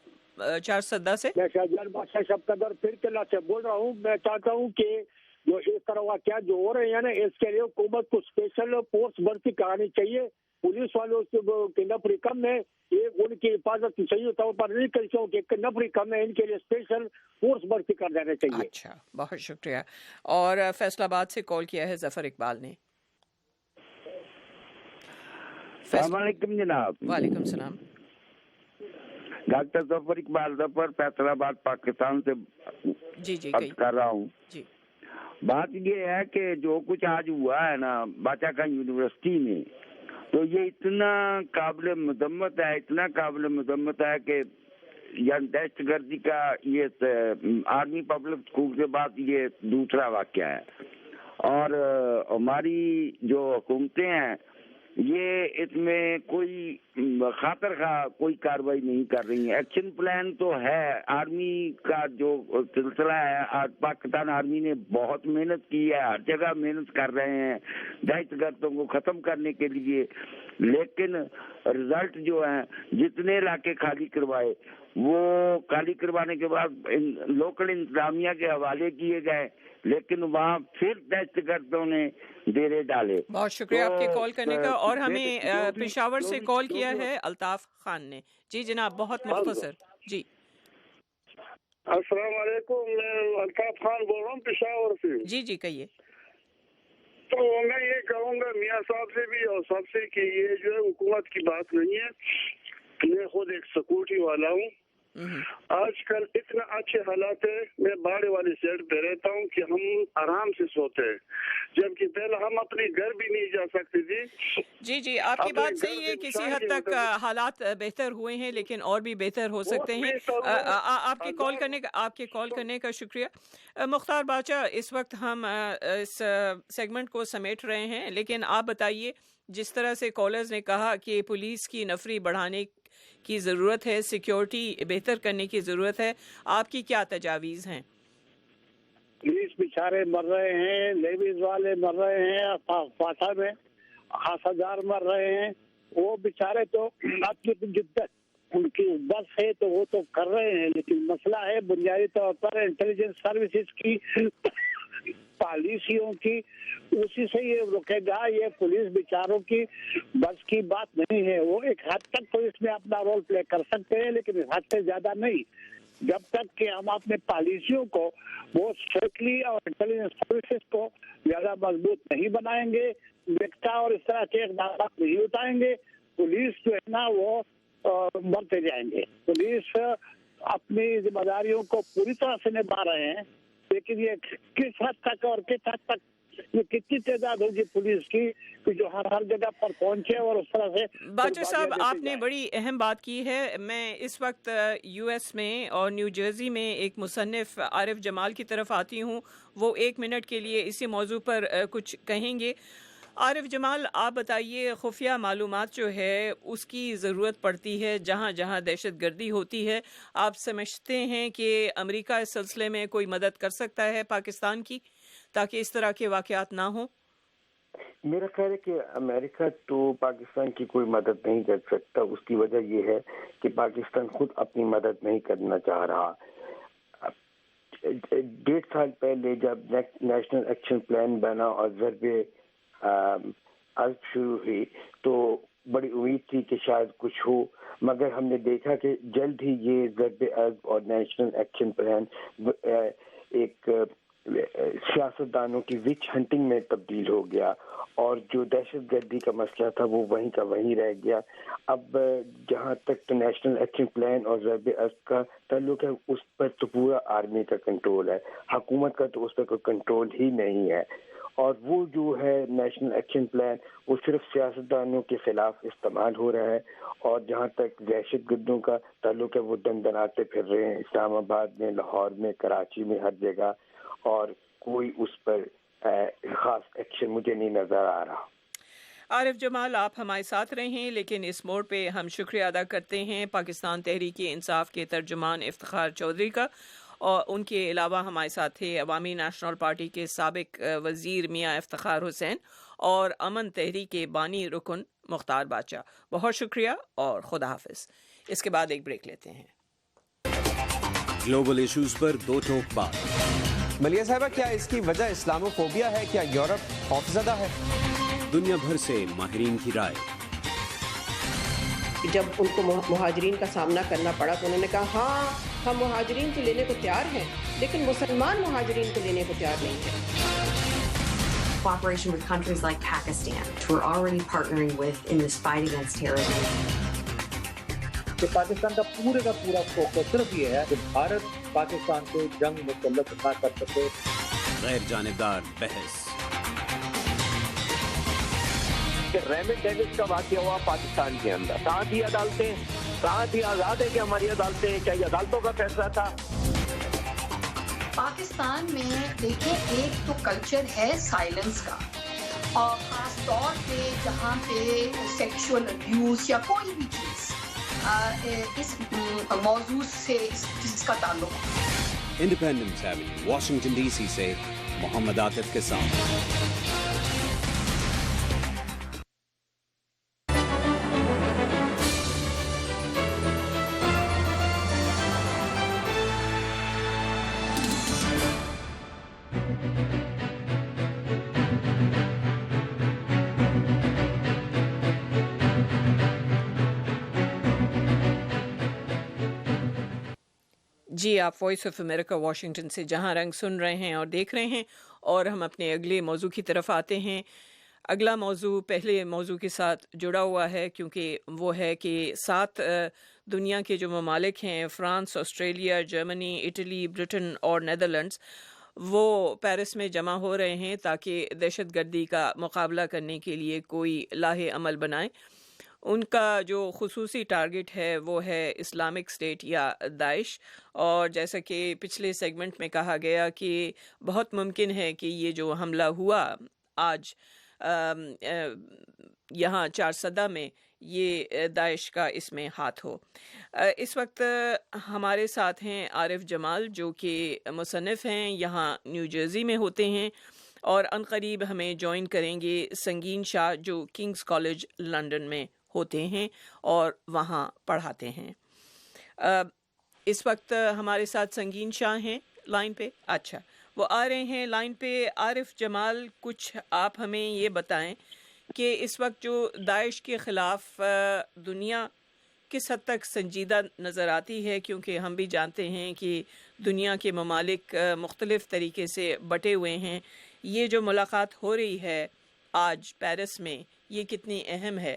407 سے. میں شاہ جہاں بادشاہ شب قدر پھر قلعہ سے بول رہا ہوں. میں چاہتا ہوں کہ جو اس طرح واقعات جو ہو رہے ہیں نا, اس کے لیے حکومت کو اسپیشل فورس بھرتی کرانی چاہیے. پولیس والوں کے نفری کم ہے, یہ ان کی حفاظت صحیح طور پر نہیں کر سکتے کہ نفری کم ہے, ان کے لیے اسپیشل فورس بھرتی کر دینا چاہیے. اچھا بہت شکریہ. اور فیصل آباد سے کال کیا ہے ظفر اقبال نے. السلام علیکم جناب. وعلیکم السلام. ڈاکٹر ظفر اقبال ظفر فیصل آباد پاکستان سے جی کر رہا ہوں. جی بات یہ ہے کہ جو کچھ آج ہوا ہے نا باچا خان یونیورسٹی میں, تو یہ اتنا قابل مذمت ہے, اتنا قابل مذمت ہے کہ دہشت گردی کا یہ آرمی پبلک اسکول کے بعد یہ دوسرا واقعہ ہے. اور ہماری جو حکومتیں ہیں یہ اس میں کوئی خاطر خواہ کوئی کارروائی نہیں کر رہی ہیں. ایکشن پلان تو ہے, آرمی کا جو سلسلہ ہے, پاکستان آرمی نے بہت محنت کی ہے, ہر جگہ محنت کر رہے ہیں دہشت گردوں کو ختم کرنے کے لیے, لیکن رزلٹ جو ہیں جتنے علاقے خالی کروائے وہ خالی کروانے کے بعد لوکل انتظامیہ کے حوالے کیے گئے, لیکن وہاں پھر دہشت گردوں نے ڈیرے ڈالے. بہت شکریہ آپ کے کال کرنے کا. اور ہمیں پشاور سے کال کیا ہے الطاف خان نے. جی جناب بہت مختصر. جی السلام علیکم, میں الطاف خان بول رہا ہوں پشاور سے. جی جی کہیے. تو میں یہ کہوں گا میاں صاحب سے بھی اور سب سے کہ یہ جو ہے حکومت کی بات نہیں ہے. میں خود ایک سکیورٹی والا ہوں. آج کل اتنا اچھے حالات ہے, میں باڑے والی سائڈ پہ رہتا ہوں کہ ہم آرام سے سوتے ہیں, جبکہ پہلے ہم اپنے گھر بھی نہیں جا سکتے تھے. جی جی آپ کی بات صحیح ہے, کسی حد تک حالات بہتر ہوئے ہیں لیکن اور بھی بہتر ہو سکتے ہیں. آپ کے کال کرنے کا شکریہ. مختار باچا, اس وقت ہم اس سیگمنٹ کو سمیٹ رہے ہیں, لیکن آپ بتائیے جس طرح سے کالرز نے کہا کہ پولیس کی نفری بڑھانے کی ضرورت ہے, سیکیورٹی بہتر کرنے کی ضرورت ہے, آپ کی کیا تجاویز ہیں؟ پولیس بیچارے مر رہے ہیں, لیویز والے مر رہے ہیں, پاٹا میں 1000 مر رہے ہیں. وہ بیچارے تو اپنی جدت ان کی بس ہے تو وہ تو کر رہے ہیں, لیکن مسئلہ ہے بنیادی طور پر انٹیلیجنس سروسز کی پالیسیوں کی, اسی سے یہ رکے گا. یہ پولیس بیچاروں کی بس کی بات نہیں ہے. وہ ایک حد تک پولیس میں اپنا رول پلے کر سکتے ہیں, لیکن اس حد سے زیادہ نہیں. جب تک کہ ہم اپنے پالیسیوں کو بہت اسٹرکٹلی اور انٹیلیجنس سروسز کو زیادہ مضبوط نہیں بنائیں گے, بیکٹا اور اس طرح کے اقدامات نہیں اٹھائیں گے, پولیس جو ہے نا وہ مرتے جائیں گے. پولیس اپنی ذمہ داریوں کو پوری طرح سے نبھا رہے ہیں, لیکن یہ کس حد تک اور کس حد تک یہ کتنی تعداد ہوگی پولیس کی کہ جو ہر جگہ پر پہنچے اور اس طرح سے. باچا صاحب آپ نے بڑی اہم بات کی ہے. میں اس وقت یو ایس میں اور نیو جرسی میں ایک مصنف عارف جمال کی طرف آتی ہوں, وہ 1 منٹ کے لیے اسی موضوع پر کچھ کہیں گے. عارف جمال آپ بتائیے, خفیہ معلومات جو ہے اس کی ضرورت پڑتی ہے جہاں جہاں دہشت گردی ہوتی ہے. آپ سمجھتے ہیں کہ امریکہ اس سلسلے میں کوئی مدد کر سکتا ہے پاکستان کی تاکہ اس طرح کے واقعات نہ ہوں؟ میرا خیال ہے کہ امریکہ تو پاکستان کی کوئی مدد نہیں کر سکتا. اس کی وجہ یہ ہے کہ پاکستان خود اپنی مدد نہیں کرنا چاہ رہا. 1.5 سال پہلے جب نیشنل ایکشن پلان بنا اور ضرب شروع ہوئی تو بڑی امید تھی کہ شاید کچھ ہو, مگر ہم نے دیکھا کہ جلد ہی یہ ضرب اور نیشنل ایکشن پلان ایک سیاستدانوں کی وچ ہنٹنگ میں تبدیل ہو گیا, اور جو دہشت گردی کا مسئلہ تھا وہ وہیں کا وہیں رہ گیا. اب جہاں تک تو نیشنل ایکشن پلان اور ضرب کا تعلق ہے, اس پر تو پورا آرمی کا کنٹرول ہے, حکومت کا تو اس پر کوئی کنٹرول ہی نہیں ہے. اور وہ جو ہے نیشنل ایکشن پلان وہ صرف سیاستدانوں کے خلاف استعمال ہو رہا ہے، اور جہاں تک دہشت گردوں کا تعلق ہے وہ دندناتے پھر رہے ہیں اسلام آباد میں، لاہور میں، کراچی میں، ہر جگہ، اور کوئی اس پر خاص ایکشن مجھے نہیں نظر آ رہا۔ عارف جمال، آپ ہمارے ساتھ رہے ہیں، لیکن اس موڑ پہ ہم شکریہ ادا کرتے ہیں پاکستان تحریک انصاف کے ترجمان افتخار چودھری کا، اور ان کے علاوہ ہمارے ساتھ تھے عوامی نیشنل پارٹی کے سابق وزیر میاں افتخار حسین اور امن تحریک کے بانی رکن مختار بادشاہ۔ بہت شکریہ اور خدا حافظ۔ اس کے بعد ایک بریک لیتے ہیں۔ گلوبل ایشوز پر دو ٹوک بات۔ ملیہ صاحبہ، کیا اس کی وجہ اسلاموفوبیا ہے؟ کیا یورپ خوفزدہ ہے؟ دنیا بھر سے ماہرین کی رائے۔ جب ان کو مہاجرین کا سامنا کرنا پڑا تو انہوں نے کہا ہاں ہم مہاجرین کو لینے کو تیار ہیں، لیکن مسلمان مہاجرین کو لینے کو تیار نہیں ہیں۔ Cooperation with countries like Pakistan, which we're already partnering with in this fight against terrorism. کہ پاکستان کا پورا فوکس صرف یہ ہے کہ بھارت پاکستان سے جنگ مسلط نہ کر سکے۔ غیر جانبدار بحث۔ کہ ریمنڈ ڈیوس کا واقعہ ہوا پاکستان کے اندر، کہاں تھی عدالتیں، کہاں تھی آزاد ہے کہ ہماری عدالتیں، کیا یہ عدالتوں کا فیصلہ تھا؟ پاکستان میں دیکھیں ایک تو کلچر ہے سائلنس کا، اور خاص طور پہ جہاں پہ سیکشول ابیوز یا کوئی بھی چیز اس موضوع سے اس چیز کا تعلق۔ Independence avenue, Washington D C سے محمد عاطف کے ساتھ۔ جی، آپ وائس آف امریکہ واشنگٹن سے جہاں رنگ سن رہے ہیں اور دیکھ رہے ہیں، اور ہم اپنے اگلے موضوع کی طرف آتے ہیں۔ اگلا موضوع پہلے موضوع کے ساتھ جڑا ہوا ہے، کیونکہ وہ ہے کہ 7 دنیا کے جو ممالک ہیں، France, Australia, Germany, Italy, Britain اور نیدرلینڈز، وہ پیرس میں جمع ہو رہے ہیں تاکہ دہشت گردی کا مقابلہ کرنے کے لیے کوئی لاہ عمل بنائیں۔ ان کا جو خصوصی ٹارگٹ ہے وہ ہے اسلامک اسٹیٹ یا داعش، اور جیسا کہ پچھلے سیگمنٹ میں کہا گیا کہ بہت ممکن ہے کہ یہ جو حملہ ہوا آج یہاں 4صدہ میں، یہ داعش کا اس میں ہاتھ ہو۔ اس وقت ہمارے ساتھ ہیں عارف جمال، جو کہ مصنف ہیں، یہاں نیو جرسی میں ہوتے ہیں، اور عنقریب ہمیں جوائن کریں گے سنگین شاہ، جو کنگز کالج لنڈن میں ہوتے ہیں اور وہاں پڑھاتے ہیں۔ اس وقت ہمارے ساتھ سنگین شاہ ہیں لائن پہ۔ اچھا، وہ آ رہے ہیں لائن پہ۔ عارف جمال، کچھ آپ ہمیں یہ بتائیں کہ اس وقت جو داعش کے خلاف دنیا کس حد تک سنجیدہ نظر آتی ہے، کیونکہ ہم بھی جانتے ہیں کہ دنیا کے ممالک مختلف طریقے سے بٹے ہوئے ہیں۔ یہ جو ملاقات ہو رہی ہے آج پیرس میں، یہ کتنی اہم ہے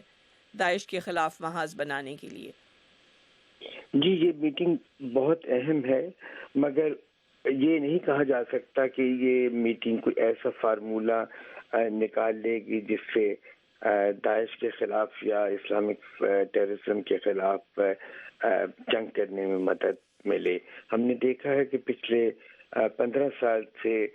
داعش کے خلاف محاذ بنانے کے لیے؟ جی، یہ میٹنگ بہت اہم ہے، مگر یہ نہیں کہا جا سکتا کہ یہ میٹنگ کوئی ایسا فارمولہ نکال لے گی جس سے داعش کے خلاف یا اسلامک ٹیررزم کے خلاف جنگ کرنے میں مدد ملے۔ ہم نے دیکھا ہے کہ پچھلے 15 سال سے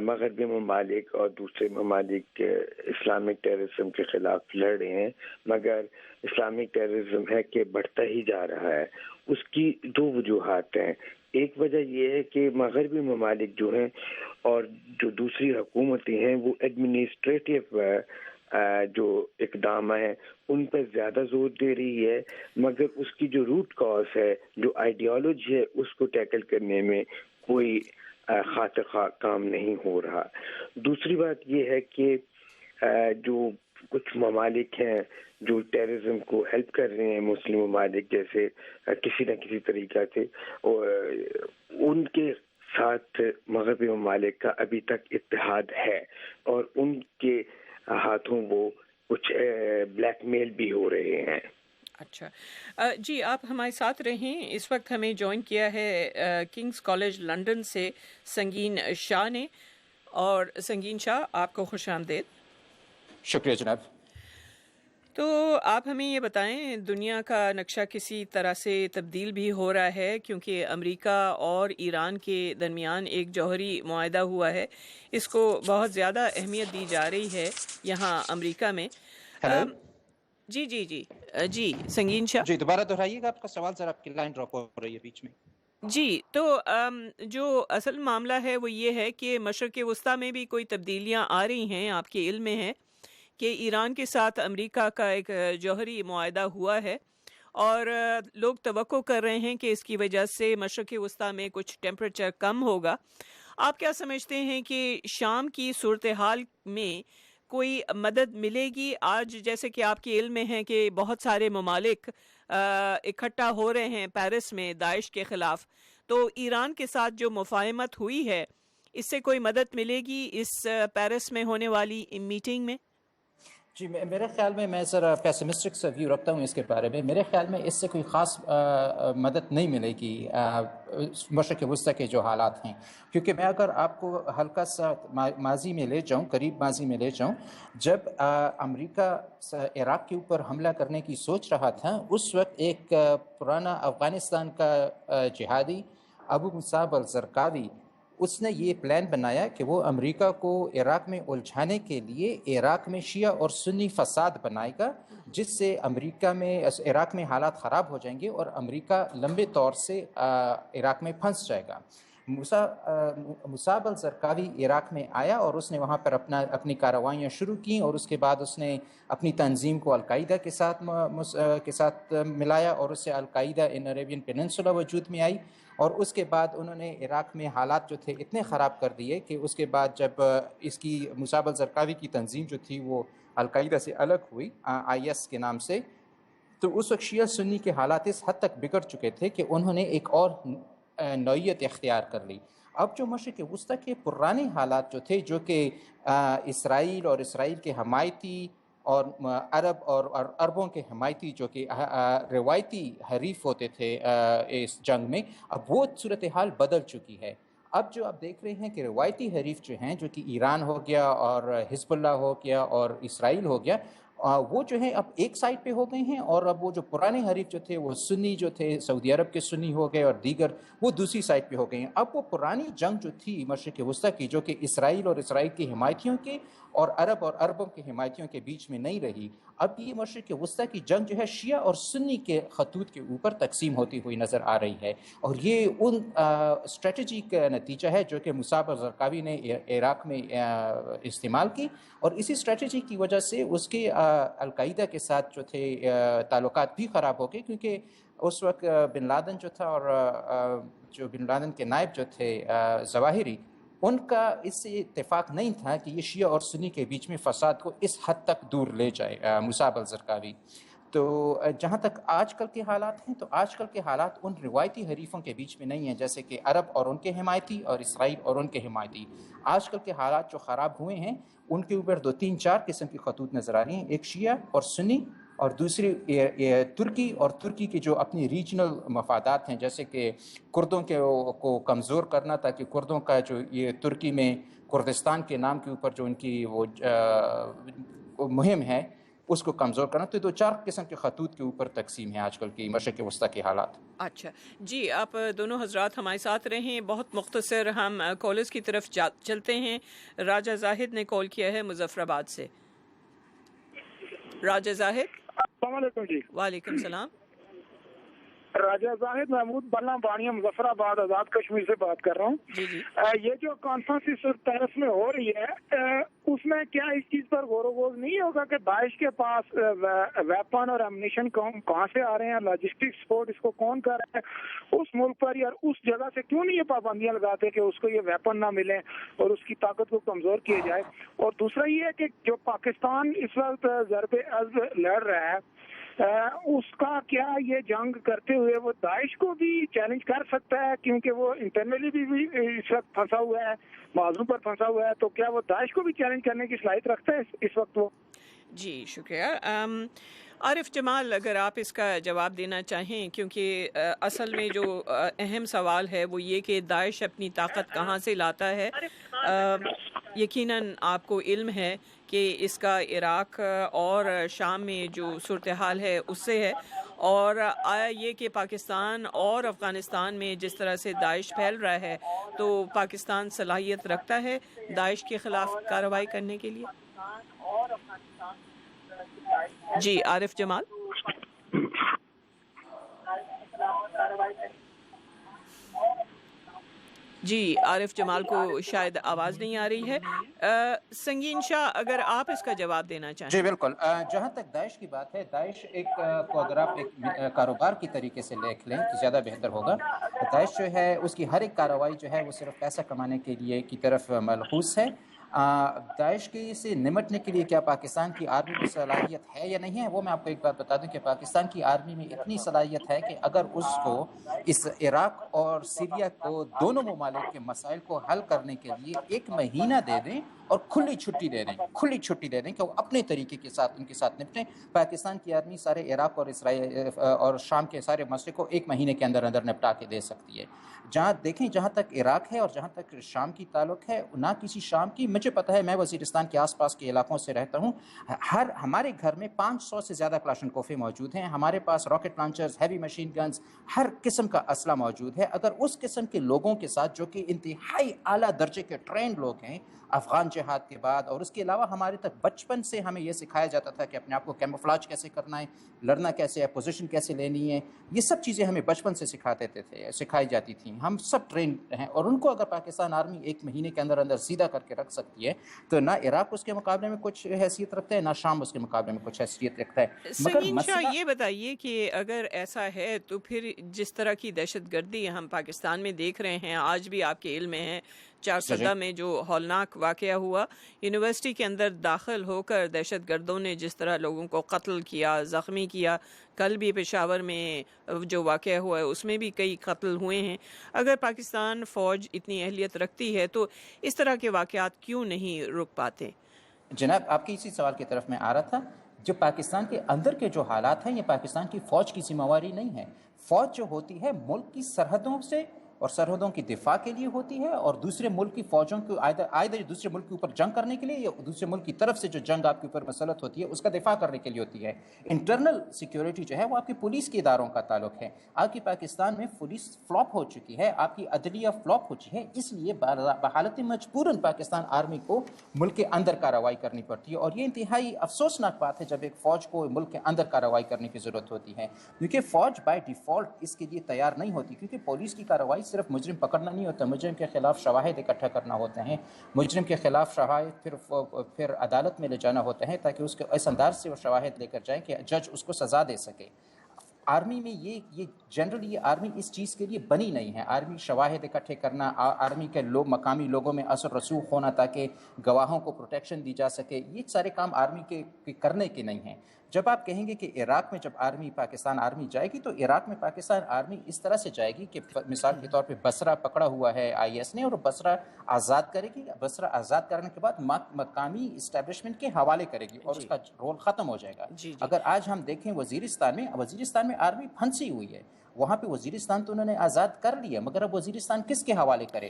مغربی ممالک اور دوسرے ممالک اسلامک ٹیررزم کے خلاف لڑ رہے ہیں، مگر اسلامک ٹیررزم ہے کہ بڑھتا ہی جا رہا ہے۔ اس کی 2 وجوہات ہیں۔ ایک وجہ یہ ہے کہ مغربی ممالک جو ہیں اور جو دوسری حکومتیں ہیں، وہ ایڈمنسٹریٹو جو اقدام ہیں ان پر زیادہ زور دے رہی ہے، مگر اس کی جو روٹ کاز ہے، جو آئیڈیالوجی ہے، اس کو ٹیکل کرنے میں کوئی خاطر خواہ کام نہیں ہو رہا۔ دوسری بات یہ ہے کہ جو کچھ ممالک ہیں جو ٹیررزم کو ہیلپ کر رہے ہیں، مسلم ممالک جیسے کسی نہ کسی طریقہ سے، ان کے ساتھ مغربی ممالک کا ابھی تک اتحاد ہے، اور ان کے ہاتھوں وہ کچھ بلیک میل بھی ہو رہے ہیں۔ اچھا جی، آپ ہمارے ساتھ رہیں۔ اس وقت ہمیں جوائن کیا ہے کنگز کالج لنڈن سے سنگین شاہ نے، اور سنگین شاہ آپ کو خوش آمدید. شکریہ جناب. تو آپ ہمیں یہ بتائیں دنیا کا نقشہ کسی طرح سے تبدیل بھی ہو رہا ہے کیونکہ امریکہ اور ایران کے درمیان ایک جوہری معاہدہ ہوا ہے, اس کو بہت زیادہ اہمیت دی جا رہی ہے یہاں امریکہ میں. جی جی جی جی سنگین شاہ جی دوبارہ دہرائیے گا آپ کا سوال, ذرا آپ کی لائن ڈراپ ہو رہی ہے بیچ میں. جی تو جو اصل معاملہ ہے وہ یہ ہے کہ مشرق وسطیٰ میں بھی کوئی تبدیلیاں آ رہی ہیں. آپ کے علم میں ہے کہ ایران کے ساتھ امریکہ کا ایک جوہری معاہدہ ہوا ہے اور لوگ توقع کر رہے ہیں کہ اس کی وجہ سے مشرق وسطیٰ میں کچھ ٹیمپریچر کم ہوگا. آپ کیا سمجھتے ہیں کہ شام کی صورتحال میں کوئی مدد ملے گی؟ آج جیسے کہ آپ کے علم میں ہے کہ بہت سارے ممالک اکٹھا ہو رہے ہیں پیرس میں داعش کے خلاف, تو ایران کے ساتھ جو مفاہمت ہوئی ہے اس سے کوئی مدد ملے گی اس پیرس میں ہونے والی میٹنگ میں؟ جی میرے خیال میں ذرا پیسمسٹک سے ویو رکھتا ہوں اس کے بارے میں. میرے خیال میں اس سے کوئی خاص مدد نہیں ملے گی مشرق وسطیٰ کے جو حالات ہیں, کیونکہ میں اگر آپ کو ہلکا سا ماضی میں لے جاؤں, قریب ماضی میں لے جاؤں, جب امریکہ عراق کے اوپر حملہ کرنے کی سوچ رہا تھا اس وقت ایک پرانا افغانستان کا جہادی ابو مصعب الزرقاوی اس نے یہ پلان بنایا کہ وہ امریکہ کو عراق میں الجھانے کے لیے عراق میں شیعہ اور سنی فساد بنائے گا, جس سے امریکہ میں عراق میں حالات خراب ہو جائیں گے اور امریکہ لمبے طور سے عراق میں پھنس جائے گا. مصعب الزرقاوی عراق میں آیا اور اس نے وہاں پر اپنی کارروائیاں شروع کیں اور اس کے بعد اس نے اپنی تنظیم کو القاعدہ کے ساتھ ملایا اور اس سے القاعدہ ان عربین پیننسولا وجود میں آئی. اور اس کے بعد انہوں نے عراق میں حالات جو تھے اتنے خراب کر دیے کہ اس کے بعد جب اس کی مصعب الزرقاوی کی تنظیم جو تھی وہ القاعدہ سے الگ ہوئی IS کے نام سے, تو اس وقت شیعہ سنی کے حالات اس حد تک بگڑ چکے تھے کہ انہوں نے ایک اور نوعیت اختیار کر لی. اب جو مشرق وسطیٰ کے پرانے حالات جو تھے, جو کہ اسرائیل اور اسرائیل کے حمایتی اور عرب اور عربوں کے حمایتی جو کہ روایتی حریف ہوتے تھے اس جنگ میں, اب وہ صورتحال بدل چکی ہے. اب جو آپ دیکھ رہے ہیں کہ روایتی حریف جو ہیں, جو کہ ایران ہو گیا اور حزب اللہ ہو گیا اور اسرائیل ہو گیا, وہ جو ہے اب ایک سائڈ پہ ہو گئے ہیں, اور اب وہ جو پرانے حریف جو تھے وہ سنی جو تھے سعودی عرب کے سنی ہو گئے اور دیگر وہ دوسری سائڈ پہ ہو گئے ہیں. اب وہ پرانی جنگ جو تھی مشرق وسطیٰ کی, جو کہ اسرائیل اور اسرائیل کی حمایتیوں کے اور عربوں کے حمایتیوں کے بیچ میں نہیں رہی, اب یہ مشرق وسطیٰ کی جنگ جو ہے شیعہ اور سنی کے خطوط کے اوپر تقسیم ہوتی ہوئی نظر آ رہی ہے. اور یہ ان اسٹریٹجی کا نتیجہ ہے جو کہ مصعب الزرقاوی نے عراق میں استعمال کی, اور اسی اسٹریٹجی کی وجہ سے اس کے القاعدہ کے ساتھ جو تھے تعلقات بھی خراب ہو گئے, کیونکہ اس وقت بن لادن جو تھا اور جو بن لادن کے نائب جو تھے ظواہری, ان کا اس سے اتفاق نہیں تھا کہ یہ شیعہ اور سنی کے بیچ میں فساد کو اس حد تک دور لے جائے مصعب الزرقاوی. تو جہاں تک آج کل کے حالات ہیں, تو آج کل کے حالات ان روایتی حریفوں کے بیچ میں نہیں ہیں جیسے کہ عرب اور ان کے حمایتی اور اسرائیل اور ان کے حمایتی. آج کل کے حالات جو خراب ہوئے ہیں ان کے اوپر 2-3-4 قسم کی خطوط نظر آ رہی ہیں, ایک شیعہ اور سنی, اور دوسری ترکی, اور ترکی کے جو اپنی ریجنل مفادات ہیں جیسے کہ کردوں کو کمزور کرنا, تاکہ کردوں کا جو یہ ترکی میں کردستان کے نام کے اوپر جو ان کی وہ مہم ہے اس کو کمزور کرنا. تو 2-4 قسم کے خطوط کے اوپر تقسیم ہے آج کل کی مشرق وسطیٰ کے حالات. اچھا جی, آپ دونوں حضرات ہمارے ساتھ رہیں. بہت مختصر ہم کالرز کی طرف چلتے ہیں. راجہ زاہد نے کال کیا ہے مظفر آباد سے. راجہ زاہد. السلام علیکم. جی وعلیکم السلام. راجہ زاہد محمود بلّہ بانیہ مظفر آباد آزاد کشمیر سے بات کر رہا ہوں. جی جی. یہ جو کانفرنس اس پیرس میں ہو رہی ہے, اس میں کیا اس چیز پر غور و خوض نہیں ہوگا کہ داعش کے پاس ویپن اور ایمونیشن کہاں سے آ رہے ہیں, لاجسٹک سپورٹ اس کو کون کر رہا ہے اس ملک پر, یا اس جگہ سے کیوں نہیں یہ پابندیاں لگاتے کہ اس کو یہ ویپن نہ ملیں اور اس کی طاقت کو کمزور کیا جائے. اور دوسرا یہ ہے کہ جو پاکستان اس وقت ضرب عضب لڑ رہا ہے, اس کا کیا یہ جنگ کرتے ہوئے وہ داعش کو بھی چیلنج کر سکتا ہے, کیونکہ وہ انٹرنلی بھی اس وقت پھنسا ہوا ہے, معذور پر پھنسا ہوا ہے, تو کیا وہ داعش کو بھی چیلنج کرنے کی صلاحیت رکھتا ہے اس وقت وہ؟ جی شکریہ. عارف جمال, اگر آپ اس کا جواب دینا چاہیں, کیونکہ اصل میں جو اہم سوال ہے وہ یہ کہ داعش اپنی طاقت کہاں سے لاتا ہے. یقیناً آپ کو علم ہے کہ اس کا عراق اور شام میں جو صورتحال ہے اس سے ہے، اور آیا یہ کہ پاکستان اور افغانستان میں جس طرح سے داعش پھیل رہا ہے تو پاکستان صلاحیت رکھتا ہے داعش کے خلاف کارروائی کرنے کے لیے؟ جی عارف جمال. جی عارف جمال کو شاید آواز نہیں آ رہی ہے. سنگین شاہ اگر آپ اس کا جواب دینا چاہیں. جی بالکل. جہاں تک داعش کی بات ہے، داعش کو اگر آپ ایک کاروبار کی طریقے سے دیکھ لیں تو زیادہ بہتر ہوگا. داعش جو ہے اس کی ہر ایک کارروائی جو ہے وہ صرف پیسہ کمانے کے لیے کی طرف ملحوظ ہے. داعش کے سے نمٹنے کے لیے کیا پاکستان کی آرمی میں صلاحیت ہے یا نہیں ہے، وہ میں آپ کو ایک بات بتا دوں کہ پاکستان کی آرمی میں اتنی صلاحیت ہے کہ اگر اس کو اس عراق اور سیریا کو دونوں ممالک کے مسائل کو حل کرنے کے لیے 1 مہینہ دے دیں اور کھلی چھٹی دے دیں کہ وہ اپنے طریقے کے ساتھ ان کے ساتھ نپٹیں، پاکستان کی آرمی سارے عراق اور اسرائیل اور شام کے سارے مسئلے کو 1 مہینے کے اندر نپٹا کے دے سکتی ہے. جہاں تک عراق ہے اور جہاں تک شام کی تعلق ہے، نہ کسی شام کی، مجھے پتہ ہے میں وزیرستان کے آس پاس کے علاقوں سے رہتا ہوں، ہمارے گھر میں 500 سے زیادہ کلاشنکوفیں موجود ہیں، ہمارے پاس rocket launchers, heavy machine guns, ہر قسم کا اسلحہ موجود ہے. اگر اس قسم کے لوگوں کے ساتھ جو کہ انتہائی اعلیٰ درجے کے ٹرینڈ لوگ ہیں افغان جہاد کے بعد، اور اس کے علاوہ ہمارے تک بچپن سے ہمیں یہ سکھایا جاتا تھا کہ اپنے آپ کو کیموفلاج کیسے کرنا ہے، لڑنا کیسے ہے، پوزیشن کیسے لینی ہے، یہ سب چیزیں ہمیں بچپن سے سکھائی جاتی تھیں. ہم سب ٹرینڈ ہیں، اور ان کو اگر پاکستان آرمی 1 مہینے کے اندر سیدھا کر کے رکھ سکتی ہے تو نہ عراق اس کے مقابلے میں کچھ حیثیت رکھتا ہے، نہ شام اس کے مقابلے میں کچھ حیثیت رکھتا ہے. سنگین شاہ یہ بتائیے کہ اگر ایسا ہے تو پھر جس طرح کی دہشت گردی ہم پاکستان میں دیکھ رہے ہیں، آج بھی آپ کے علم میں ہے 4 میں جو ہولناک واقعہ ہوا، یونیورسٹی کے اندر داخل ہو کر دہشت گردوں نے جس طرح لوگوں کو قتل کیا، زخمی کیا، کل بھی پشاور میں جو واقعہ ہوا ہے اس میں بھی کئی قتل ہوئے ہیں. اگر پاکستان فوج اتنی اہلیت رکھتی ہے تو اس طرح کے واقعات کیوں نہیں رک پاتے؟ جناب آپ کے اسی سوال کی طرف میں آ رہا تھا. جو پاکستان کے اندر کے جو حالات ہیں یہ پاکستان کی فوج کی ذمہ داری نہیں ہے. فوج جو ہوتی ہے ملک کی سرحدوں سے اور سرحدوں کی دفاع کے لیے ہوتی ہے، اور دوسرے ملک کی فوجوں کو آئدر دوسرے ملک کے اوپر جنگ کرنے کے لیے یا دوسرے ملک کی طرف سے جو جنگ آپ کے اوپر مسلط ہوتی ہے اس کا دفاع کرنے کے لیے ہوتی ہے. انٹرنل سیکیورٹی جو ہے وہ آپ کی پولیس کے اداروں کا تعلق ہے. آپ کی پاکستان میں پولیس فلاپ ہو چکی ہے، آپ کی عدلیہ فلاپ ہو چکی ہے، اس لیے بحالت مجبوراً پاکستان آرمی کو ملک کے اندر کارروائی کرنی پڑتی ہے. اور یہ انتہائی افسوسناک بات ہے جب ایک فوج کو ملک کے اندر کارروائی کرنے کی ضرورت ہوتی ہے، کیونکہ فوج بائی ڈیفالٹ اس کے لیے تیار نہیں ہوتی. کیونکہ پولیس کی کارروائی صرف مجرم پکڑنا نہیں ہوتا، مجرم کے خلاف شواہد اکٹھا کرنا ہوتے ہیں، مجرم کے خلاف شواہد پھر عدالت میں لے جانا ہوتے ہیں تاکہ اس کے اس انداز سے وہ شواہد لے کر جائیں کہ جج اس کو سزا دے سکے. آرمی میں یہ جنرلی یہ آرمی اس چیز کے لیے بنی نہیں ہے. آرمی شواہد اکٹھے کرنا، آرمی کے مقامی لوگوں میں اثر رسوخ ہونا تاکہ گواہوں کو پروٹیکشن دی جا سکے، یہ سارے کام آرمی کے کرنے کے نہیں ہیں. جب آپ کہیں گے کہ عراق میں جب پاکستان آرمی جائے گی تو عراق میں پاکستان آرمی اس طرح سے جائے گی کہ مثال کے طور پہ بصرہ پکڑا ہوا ہے IS نے، اور بصرہ آزاد کرے گی. بصرہ آزاد کرنے کے بعد مقامی اسٹیبلشمنٹ کے حوالے کرے گی اور اس کا رول ختم ہو جائے گا. اگر آج ہم دیکھیں وزیرستان میں آرمی پھنسی ہوئی ہے، وہاں پہ وزیرستان تو انہوں نے آزاد کر لیا، مگر اب وزیرستان کس کے حوالے کرے؟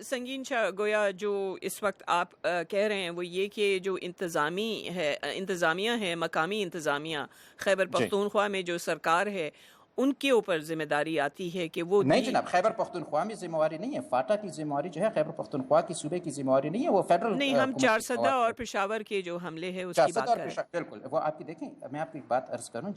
سنگین شاہ گویا جو اس وقت آپ کہہ رہے ہیں وہ یہ کہ جو انتظامیہ ہے، مقامی انتظامیہ خیبر پختونخوا میں جو سرکار ہے ان کے اوپر ذمہ داری آتی ہے کہ وہ نہیں جناب، خیبر پختونخوا میں ذمہ داری نہیں ہے. فاٹا کی ذمہ داری جو ہے خیبر پختونخوا کی صوبے کی ذمہ داری نہیں ہے، وہ فیڈرل نہیں. ہم 4 اور پشاور کے جو حملے ہیں اس کی بات کر رہے ہیں. بالکل وہ آپ کی دیکھیں، میں آپ کو ایک بات عرض کروں.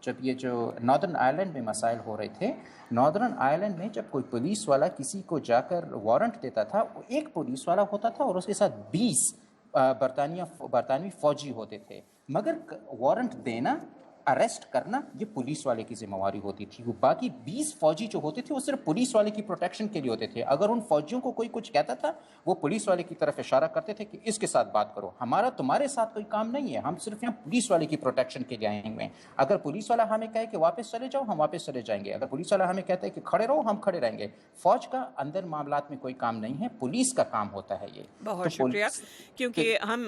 جب یہ جو ناردرن آئرلینڈ میں مسائل ہو رہے تھے، ناردرن آئرلینڈ میں جب کوئی پولیس والا کسی کو جا کر وارنٹ دیتا تھا، وہ ایک پولیس والا ہوتا تھا اور اس کے ساتھ 20 برطانوی فوجی ہوتے تھے. مگر وارنٹ دینا، اریسٹ کرنا یہ پولیس والے کی ذمہ داری ہوتی تھی. وہ باقی 20 فوجی جو ہوتے تھے وہ صرف پولیس والے کی پروٹیکشن کے لیے ہوتے تھے. اگر ان فوجیوں کو کوئی کچھ کہتا تھا وہ پولیس والے کی طرف اشارہ کرتے تھے کہ اس کے ساتھ بات کرو، ہمارا تمہارے ساتھ کوئی کام نہیں ہے، ہم صرف یہاں پولیس والے کی پروٹیکشن کے لیے آئے ہوئے ہیں. اگر پولیس والا ہمیں کہے کہ واپس چلے جاؤ، ہم واپس چلے جائیں گے. اگر پولیس والا ہمیں کہتا ہے کہ کھڑے رہو، ہم کھڑے رہیں گے. فوج کا اندر معاملات میں کوئی کام نہیں ہے، پولیس کا کام ہوتا ہے. یہ بہت شکریہ. کیونکہ ہم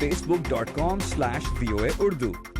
facebook.com/VOA Urdu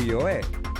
VOA।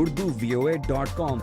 urduvoa.com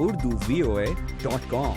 urduvoa.com।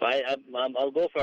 I'll go for